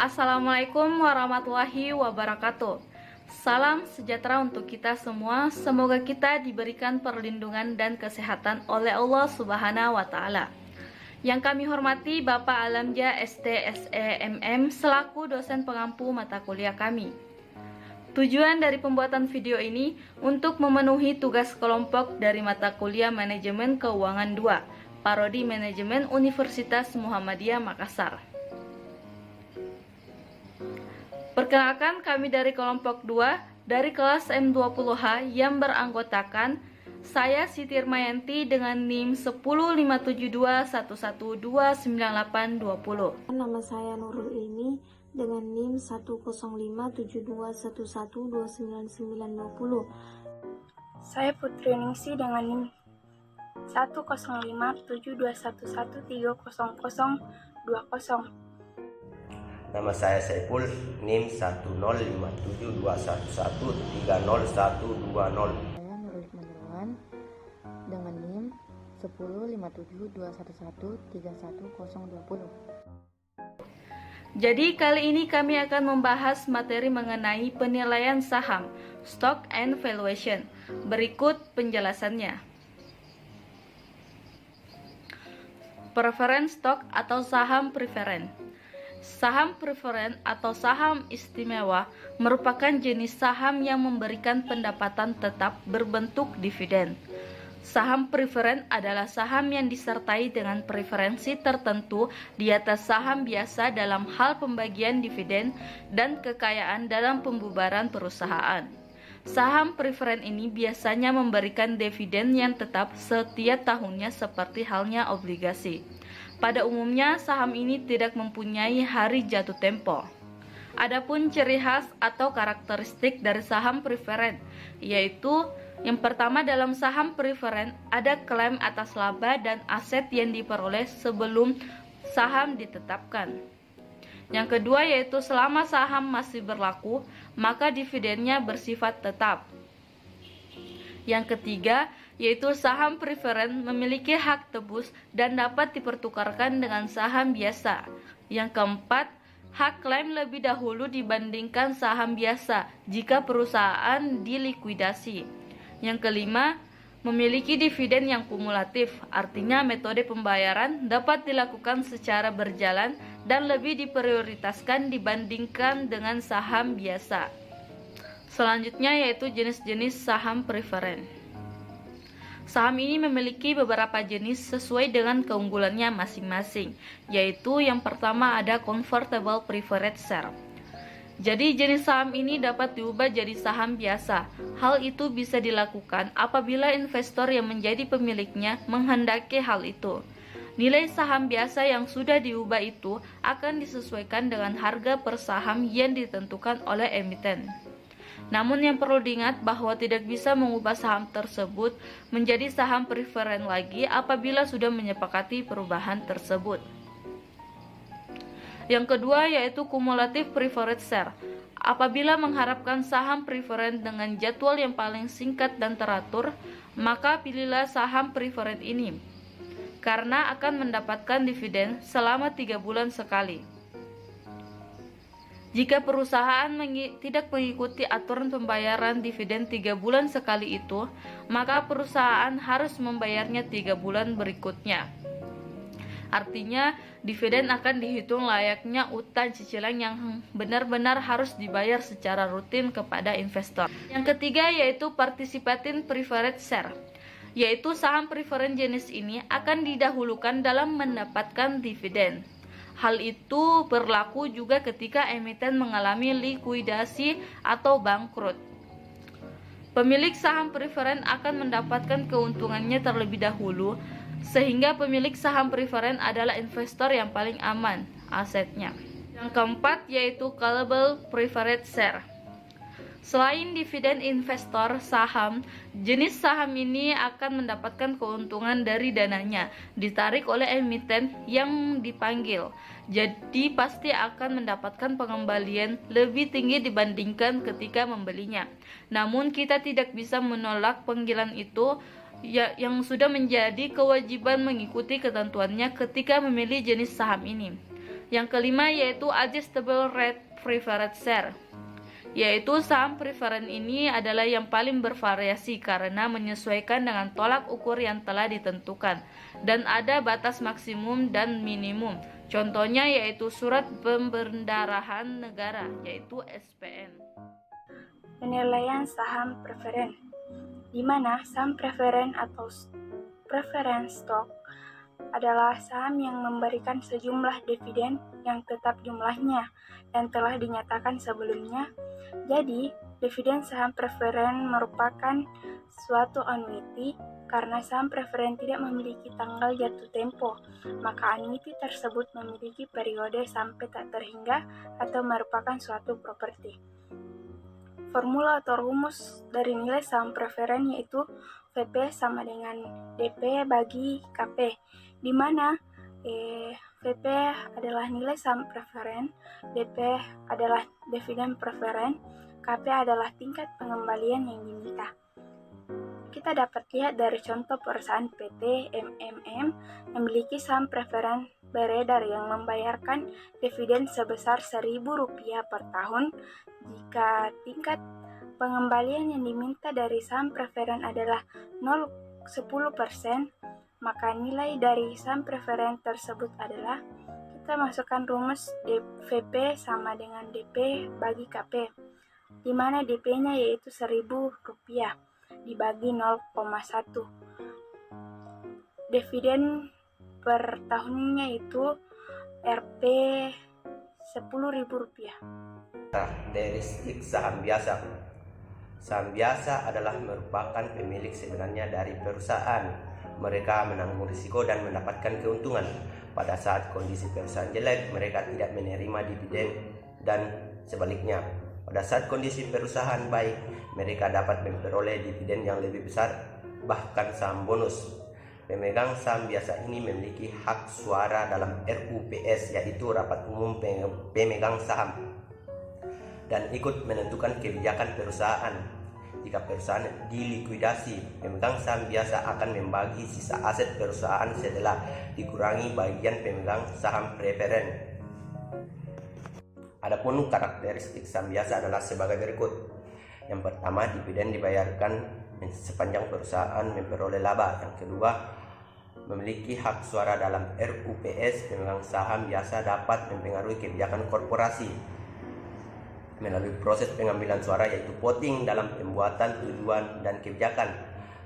Assalamualaikum warahmatullahi wabarakatuh. Salam sejahtera untuk kita semua. Semoga kita diberikan perlindungan dan kesehatan oleh Allah Subhanahu wa Ta'ala. Yang kami hormati Bapak Alamja STSEMM selaku dosen pengampu mata kuliah kami. Tujuan dari pembuatan video ini untuk memenuhi tugas kelompok dari mata kuliah Manajemen Keuangan 2, Prodi Manajemen Universitas Muhammadiyah Makassar. Perkenalkan, kami dari kelompok 2 dari kelas M20H yang beranggotakan saya Siti Irmayanti dengan NIM 1057211298820. Nama saya Nurul Ilmi dengan NIM 1057211299920. Saya Putri Ningsi dengan NIM 1057211300020. Nama saya Saiful, NIM 1057211300120. Saya Nurul Manirwan dengan NIM 10572113120. Jadi kali ini kami akan membahas materi mengenai penilaian saham, stock and valuation. Berikut penjelasannya. Preference stock atau saham preferen. Saham preferen atau saham istimewa merupakan jenis saham yang memberikan pendapatan tetap berbentuk dividen. Saham preferen adalah saham yang disertai dengan preferensi tertentu di atas saham biasa dalam hal pembagian dividen dan kekayaan dalam pembubaran perusahaan. Saham preferen ini biasanya memberikan dividen yang tetap setiap tahunnya seperti halnya obligasi. Pada umumnya, saham ini tidak mempunyai hari jatuh tempo. Adapun ciri khas atau karakteristik dari saham preferen, yaitu yang pertama, dalam saham preferen ada klaim atas laba dan aset yang diperoleh sebelum saham ditetapkan. Yang kedua yaitu selama saham masih berlaku, maka dividennya bersifat tetap. Yang ketiga yaitu saham preferen memiliki hak tebus dan dapat dipertukarkan dengan saham biasa. Yang keempat, hak klaim lebih dahulu dibandingkan saham biasa jika perusahaan dilikuidasi. Yang kelima, memiliki dividen yang kumulatif, artinya metode pembayaran dapat dilakukan secara berjalan dan lebih diprioritaskan dibandingkan dengan saham biasa. Selanjutnya yaitu jenis-jenis saham preferen. Saham ini memiliki beberapa jenis sesuai dengan keunggulannya masing-masing, yaitu yang pertama ada convertible preferred share. Jadi jenis saham ini dapat diubah jadi saham biasa. Hal itu bisa dilakukan apabila investor yang menjadi pemiliknya menghendaki hal itu. Nilai saham biasa yang sudah diubah itu akan disesuaikan dengan harga per saham yang ditentukan oleh emiten. Namun yang perlu diingat bahwa tidak bisa mengubah saham tersebut menjadi saham preferen lagi apabila sudah menyepakati perubahan tersebut. Yang kedua yaitu cumulative preferred share. Apabila mengharapkan saham preferen dengan jadwal yang paling singkat dan teratur, maka pilihlah saham preferen ini, karena akan mendapatkan dividen selama 3 bulan sekali. Jika perusahaan tidak mengikuti aturan pembayaran dividen 3 bulan sekali itu, maka perusahaan harus membayarnya 3 bulan berikutnya. Artinya, dividen akan dihitung layaknya utang cicilan yang benar-benar harus dibayar secara rutin kepada investor. Yang ketiga yaitu participating preferred share, yaitu saham preferen jenis ini akan didahulukan dalam mendapatkan dividen. Hal itu berlaku juga ketika emiten mengalami likuidasi atau bangkrut. Pemilik saham preferen akan mendapatkan keuntungannya terlebih dahulu, sehingga pemilik saham preferen adalah investor yang paling aman asetnya. Yang keempat yaitu callable preferred share. Selain dividen investor saham, jenis saham ini akan mendapatkan keuntungan dari dananya ditarik oleh emiten yang dipanggil. Jadi pasti akan mendapatkan pengembalian lebih tinggi dibandingkan ketika membelinya. Namun kita tidak bisa menolak panggilan itu yang sudah menjadi kewajiban mengikuti ketentuannya ketika memilih jenis saham ini. Yang kelima yaitu adjustable rate preferred share, yaitu saham preferen ini adalah yang paling bervariasi karena menyesuaikan dengan tolak ukur yang telah ditentukan dan ada batas maksimum dan minimum. Contohnya yaitu surat pemberdarahan negara yaitu SPN. Penilaian saham preferen, di mana saham preferen atau preference stock adalah saham yang memberikan sejumlah dividen yang tetap jumlahnya dan telah dinyatakan sebelumnya. Jadi, dividen saham preferen merupakan suatu annuity karena saham preferen tidak memiliki tanggal jatuh tempo, maka annuity tersebut memiliki periode sampai tak terhingga atau merupakan suatu properti. Formula atau rumus dari nilai saham preferen yaitu VP sama dengan DP bagi KP, di mana VP adalah nilai saham preferen, DP adalah dividen preferen, KP adalah tingkat pengembalian yang diminta. Kita dapat lihat dari contoh perusahaan PT MMM memiliki saham preferen beredar yang membayarkan dividen sebesar Rp1.000 per tahun. Jika tingkat pengembalian yang diminta dari saham preferen adalah 10%, maka nilai dari saham preferen tersebut adalah, kita masukkan rumus VP sama dengan DP bagi KP, di mana DP-nya yaitu Rp1.000 dibagi 0,1. Dividen per tahunnya itu Rp Rp10.000. Karakteristik saham biasa. Saham biasa adalah merupakan pemilik sebenarnya dari perusahaan. Mereka menanggung risiko dan mendapatkan keuntungan. Pada saat kondisi perusahaan jelek, mereka tidak menerima dividen dan sebaliknya. Pada saat kondisi perusahaan baik, mereka dapat memperoleh dividen yang lebih besar, bahkan saham bonus. Pemegang saham biasa ini memiliki hak suara dalam RUPS, yaitu Rapat Umum Pemegang Saham, dan ikut menentukan kebijakan perusahaan. Jika perusahaan dilikuidasi, pemegang saham biasa akan membagi sisa aset perusahaan setelah dikurangi bagian pemegang saham preferen. Adapun karakteristik saham biasa adalah sebagai berikut. Yang pertama, dividen dibayarkan sepanjang perusahaan memperoleh laba. Yang kedua, memiliki hak suara dalam RUPS. Pemegang saham biasa dapat mempengaruhi kebijakan korporasi melalui proses pengambilan suara, yaitu voting dalam pembuatan tujuan dan kebijakan,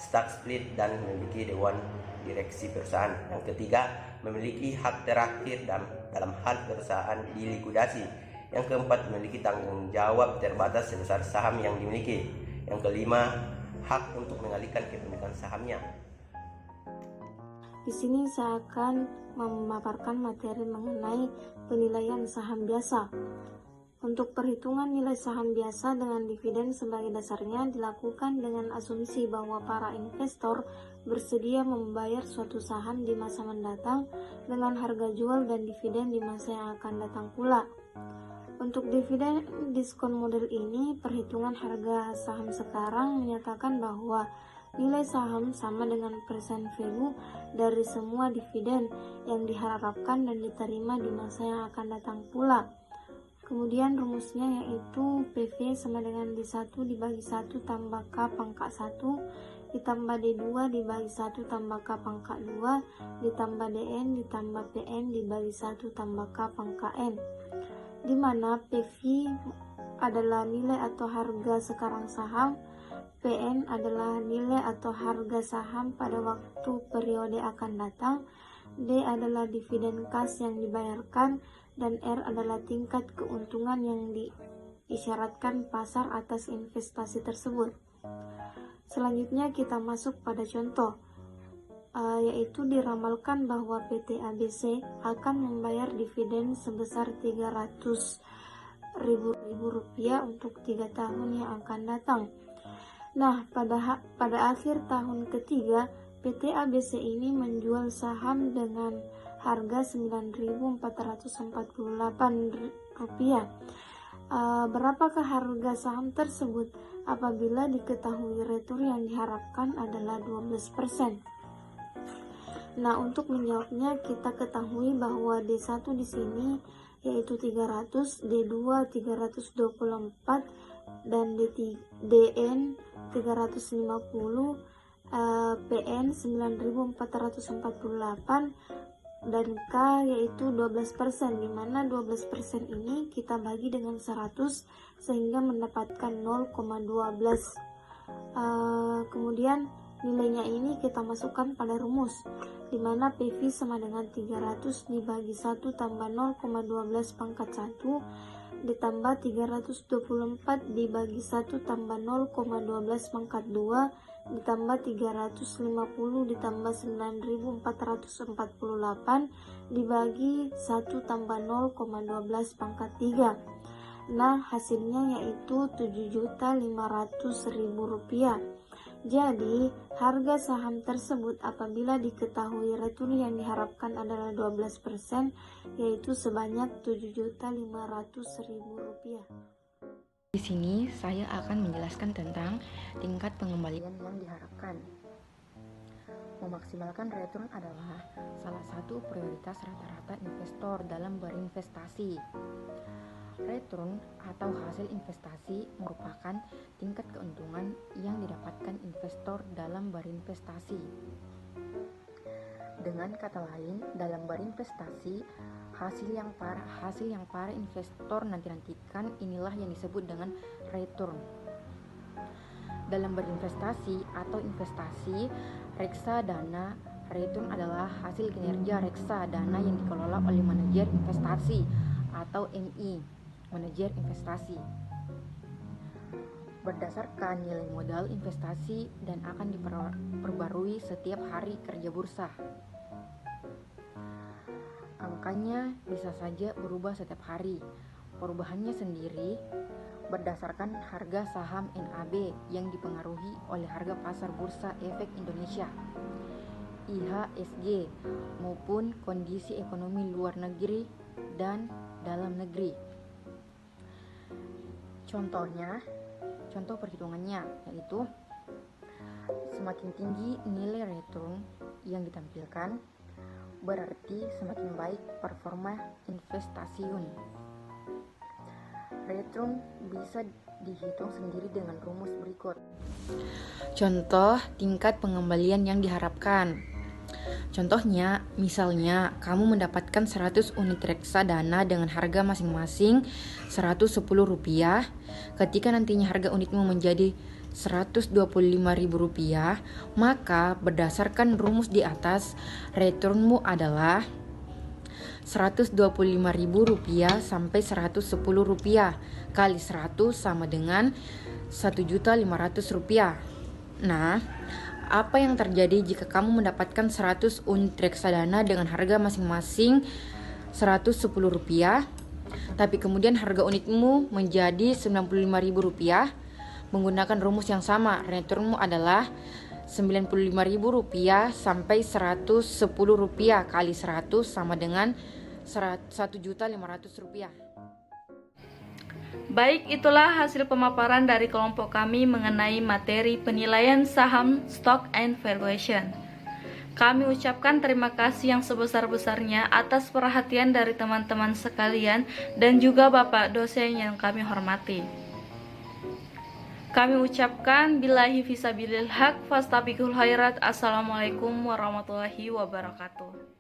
stock split, dan memiliki dewan direksi perusahaan. Yang ketiga, memiliki hak terakhir dalam hal perusahaan dilikuidasi. Yang keempat, memiliki tanggung jawab terbatas sebesar saham yang dimiliki. Yang kelima, hak untuk mengalihkan kepemilikan sahamnya. Di sini saya akan memaparkan materi mengenai penilaian saham biasa. Untuk perhitungan nilai saham biasa dengan dividen sebagai dasarnya dilakukan dengan asumsi bahwa para investor bersedia membayar suatu saham di masa mendatang dengan harga jual dan dividen di masa yang akan datang pula. Untuk dividen diskon model ini, perhitungan harga saham sekarang menyatakan bahwa nilai saham sama dengan persen value dari semua dividen yang diharapkan dan diterima di masa yang akan datang pula. Kemudian rumusnya yaitu PV sama dengan D1 dibagi 1 tambah K pangkat 1 ditambah D2 dibagi 1 tambah K pangkat 2 ditambah DN ditambah PN dibagi 1 tambah K pangkat N, di mana PV adalah nilai atau harga sekarang saham, PN adalah nilai atau harga saham pada waktu periode akan datang, D adalah dividen kas yang dibayarkan, dan R adalah tingkat keuntungan yang diisyaratkan pasar atas investasi tersebut. Selanjutnya kita masuk pada contoh, yaitu diramalkan bahwa PT ABC akan membayar dividen sebesar Rp300.000 untuk 3 tahun yang akan datang. Nah, pada akhir tahun ketiga, PT ABC ini menjual saham dengan harga Rp9.448. Berapakah harga saham tersebut apabila diketahui return yang diharapkan adalah 12%? Nah, untuk menjawabnya kita ketahui bahwa D1 di sini yaitu 300, D2 324, dan DN 350, PN 9448, dan K yaitu 12%, di mana 12% ini kita bagi dengan 100 sehingga mendapatkan 0,12. Kemudian nilainya ini kita masukkan pada rumus, di mana PV sama dengan 300 dibagi 1 tambah 0,12 pangkat 1 ditambah 324 dibagi 1 tambah 0,12 pangkat 2 ditambah 350 ditambah 9448 dibagi 1 tambah 0,12 pangkat 3. Nah, hasilnya yaitu Rp7.500.000. Jadi, harga saham tersebut apabila diketahui return yang diharapkan adalah 12%, yaitu sebanyak Rp7.500.000. Di sini saya akan menjelaskan tentang tingkat pengembalian yang diharapkan. Memaksimalkan return adalah salah satu prioritas rata-rata investor dalam berinvestasi. Return atau hasil investasi merupakan tingkat keuntungan yang didapatkan investor dalam berinvestasi. Dengan kata lain, dalam berinvestasi, hasil yang para investor nantikan inilah yang disebut dengan return. Dalam berinvestasi atau investasi, reksadana return adalah hasil kinerja reksadana yang dikelola oleh manajer investasi atau MI, manajer investasi, berdasarkan nilai modal investasi dan akan diperbarui setiap hari kerja bursa. Angkanya bisa saja berubah setiap hari. Perubahannya sendiri berdasarkan harga saham NAB yang dipengaruhi oleh harga pasar bursa efek Indonesia, IHSG, maupun kondisi ekonomi luar negeri dan dalam negeri. Contoh perhitungannya yaitu semakin tinggi nilai return yang ditampilkan, berarti semakin baik performa investasiun. Return bisa dihitung sendiri dengan rumus berikut. Contoh tingkat pengembalian yang diharapkan. Contohnya, misalnya kamu mendapatkan 100 unit reksadana dengan harga masing-masing Rp110. Ketika nantinya harga unitmu menjadi Rp125.000, maka berdasarkan rumus di atas, returnmu adalah Rp125.000 sampai Rp110 kali 100 sama dengan Rp1.500.000. Nah, apa yang terjadi jika kamu mendapatkan 100 unit reksadana dengan harga masing-masing Rp110, tapi kemudian harga unitmu menjadi Rp95.000? Menggunakan rumus yang sama, returnmu adalah Rp95.000 sampai Rp110 kali 100 sama dengan Rp1.500.000. Baik, itulah hasil pemaparan dari kelompok kami mengenai materi penilaian saham stock and valuation. Kami ucapkan terima kasih yang sebesar-besarnya atas perhatian dari teman-teman sekalian dan juga Bapak dosen yang kami hormati. Kami ucapkan billahi fisabilil haq fastabiqul khairat. Assalamualaikum warahmatullahi wabarakatuh.